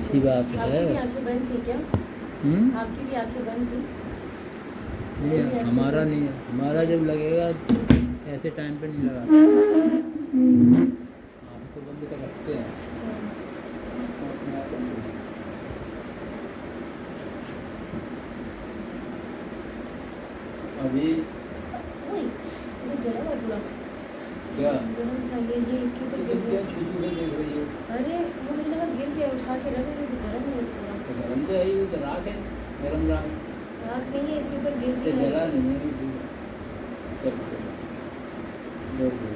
अच्छी बात है। आपकी भी आंखें बंद थी क्या? आपकी भी आंखें बंद थी? नहीं, हमारा नहीं है। हमारा जब लगेगा ऐसे टाइम पे नहीं लगाता। हम तो बंद कर रखते हैं। अभी ये जला हुआ पूरा। क्या गरम था ये इसके ऊपर गिर क्या गया। छू के देख रही हो? अरे वो मुझे लगा गिर गया, उठा के रख रहे थे, गरम है पूरा। तो गरम तो है ही, वो तो राख है। गरम राख राख नहीं है, इसके ऊपर गिर तो गया जला है। नहीं है। चल चल दो दो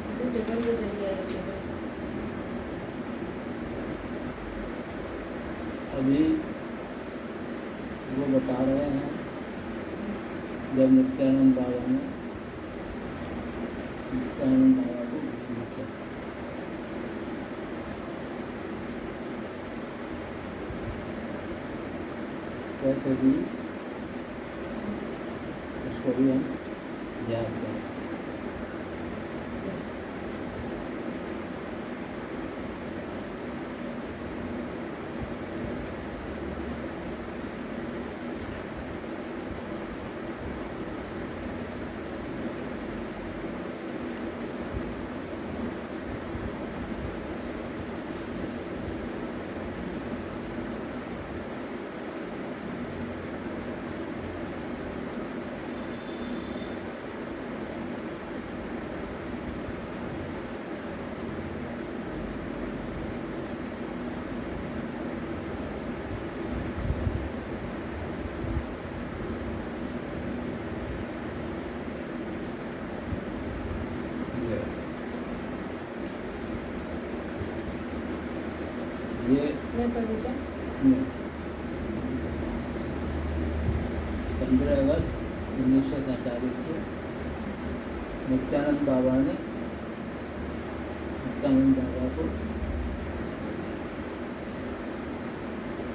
तो टेबल पे जल गया है टेबल। अभी वो बता रहे हैं जब नित्यानंद बाबा ने नित्यानंद बाबा को लिखा, कैसे भी उसको भी हम याद करें। ये मैं पढ़ूँ क्या? 15 अगस्त 1947 को नित्यानंद बाबा ने नित्यानंद बाबा को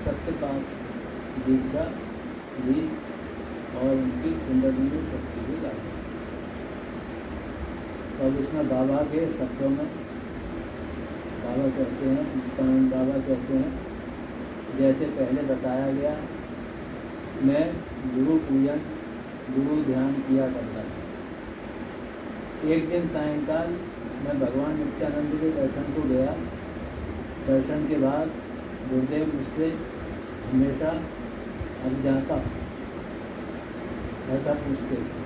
सत्यपाठ दीक्षा दी और उनकी कुंडली में शक्ति भी लाई। तो अब इसमें बाबा के शब्दों में बाबा कहते हैं, नित्यानंद बाबा कहते हैं, जैसे पहले बताया गया, मैं गुरु पूजन गुरु ध्यान किया करता था। एक दिन सायंकाल मैं भगवान नित्यानंद के दर्शन को गया। दर्शन के बाद गुरुदेव मुझसे हमेशा अब जाता ऐसा पूछते थे।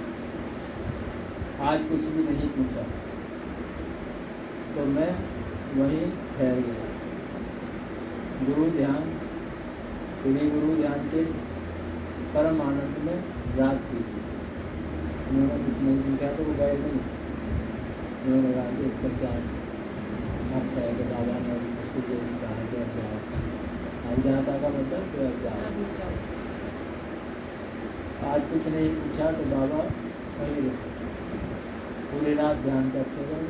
आज कुछ भी नहीं पूछा तो मैं वहीं ठहर गया। गुरु ध्यान श्री गुरु ध्यान के परम आनंद में रात की थी। उन्होंने कुछ नहीं पूछा तो वो गए नहीं। उन्होंने कहा कि इसका क्या अर्थ है कि बाबा ने मुझसे जो कहा कि अब जाओ, अब जाता का मतलब कि अब जाओ। आज कुछ नहीं पूछा तो बाबा वहीं रुके। पूरी रात ध्यान करते गए।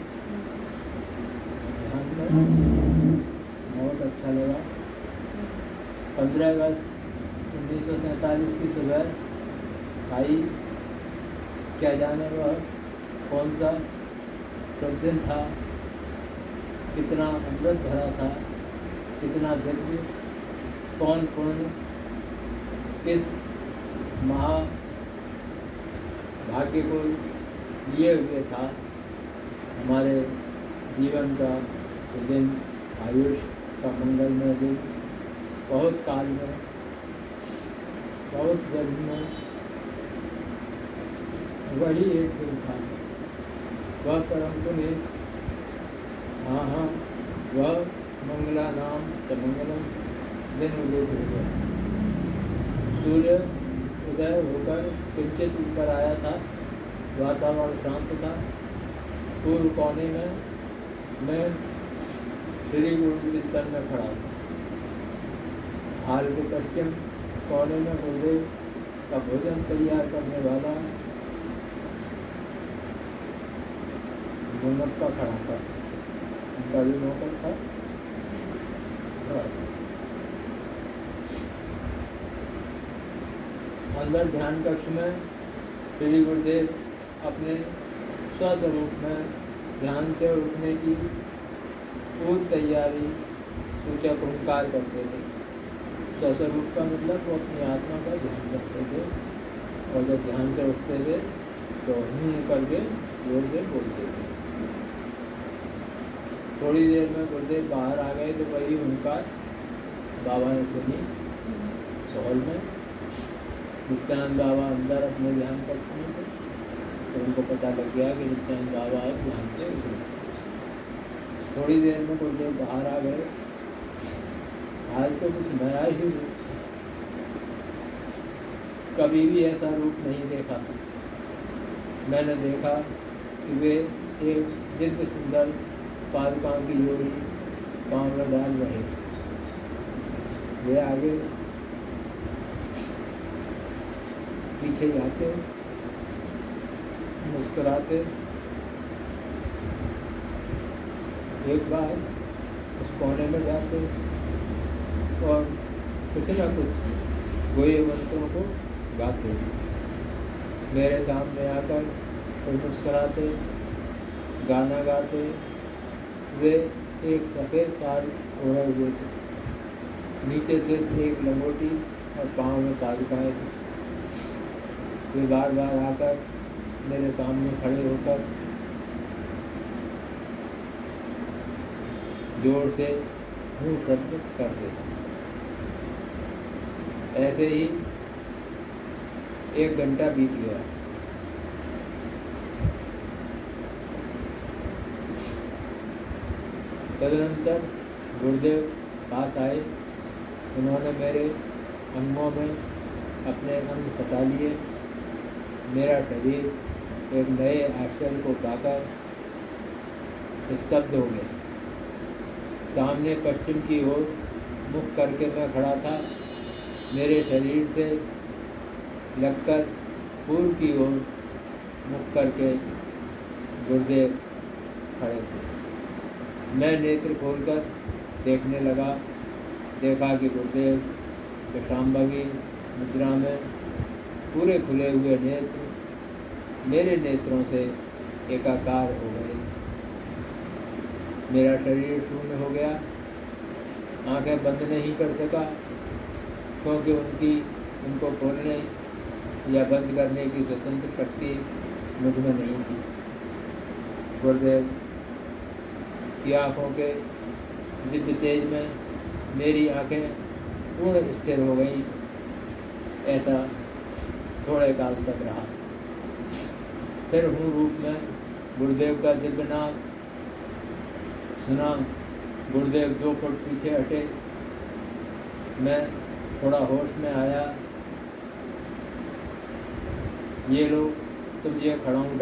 ध्यान में बहुत अच्छा लगा। 15 अगस्त 1947 की सुबह आई। क्या जाने वह कौन सा शुभ दिन था, कितना अमृत भरा था, कितना दिव्य, कौन कौन किस महा भाग्य को लिए हुए था। हमारे जीवन का दिन, आयुष का मंगलमय दिन, बहुत काल में, बहुत जन्म में वही एक दिन था। वह परम पुण्य, हाँ हाँ, वह मंगला नाम च मंगलम दिन उदित हो गया। सूर्य उदय होकर किंचित ऊपर आया था। वातावरण शांत था। पूर्व कोने में मैं श्री गुरु चिंतन में खड़ा था। हाल के पश्चिम कोने में गुरुदेव का भोजन तैयार करने वाला गुणवत्ता खड़ा था। उनका जो नौकर था। अंदर ध्यान कक्ष में श्री गुरुदेव अपने स्वस्वरूप में ध्यान से उठने की पूर्व तैयारी सूचक हुंकार करते थे। स्वस्वरूप का मतलब वो अपनी आत्मा का ध्यान करते थे, और जब ध्यान से उठते थे तो हूँ करके जोर से बोलते थे। थोड़ी देर में गुरुदेव बाहर आ गए तो वही हुंकार बाबा ने सुनी सहल में। नित्यानंद बाबा अंदर अपने ध्यान करते थे, तो उनको पता लग गया कि नित्यानंद बाबा आज ध्यान से उठे। थोड़ी देर में गुरुदेव बाहर आ गए। आज तो कुछ नया ही रूप, कभी भी ऐसा रूप नहीं देखा था। मैंने देखा कि वे एक दिव्य सुंदर पादुकाओं की जोड़ी पाँव में डाल रहे। वे आगे पीछे जाते, मुस्कुराते। एक बार उस कोने में जाते और कुछ न कुछ गोये मंत्रों को गाते। मेरे सामने आकर फिर मुस्कुराते, गाना गाते। वे एक सफ़ेद साल ओढ़े हुए थे, नीचे सिर्फ एक लंगोटी और पाँव में पादुकाएँ थी। वे बार बार आकर मेरे सामने खड़े होकर जोर से हूँ शब्द करते। ऐसे ही 1 घंटा बीत गया। तदनंतर गुरुदेव पास आए। उन्होंने मेरे अंगों में अपने अंग सटा लिए। मेरा शरीर एक नए आश्चर्य को पाकर स्तब्ध हो गया। सामने पश्चिम की ओर मुख करके मैं खड़ा था। मेरे शरीर से लगकर पूर्व की ओर मुख करके गुरुदेव खड़े थे। मैं नेत्र खोलकर देखने लगा। देखा कि गुरुदेव विश्रामभंगी मुद्रा में पूरे खुले हुए नेत्र मेरे नेत्रों से एकाकार हो गए। मेरा शरीर शून्य हो गया। आंखें बंद नहीं कर सका, क्योंकि उनको खोलने या बंद करने की स्वतंत्र शक्ति मुझ में नहीं थी। गुरुदेव की आँखों के दिव्य तेज में मेरी आंखें पूर्ण स्थिर हो गई। ऐसा थोड़े काल तक रहा। फिर हूँ रूप में गुरुदेव का दिव्य नाम सुना। गुरुदेव 2 फुट पीछे हटे। मैं थोड़ा होश में आया। ये लो, तुम ये खड़ाऊँ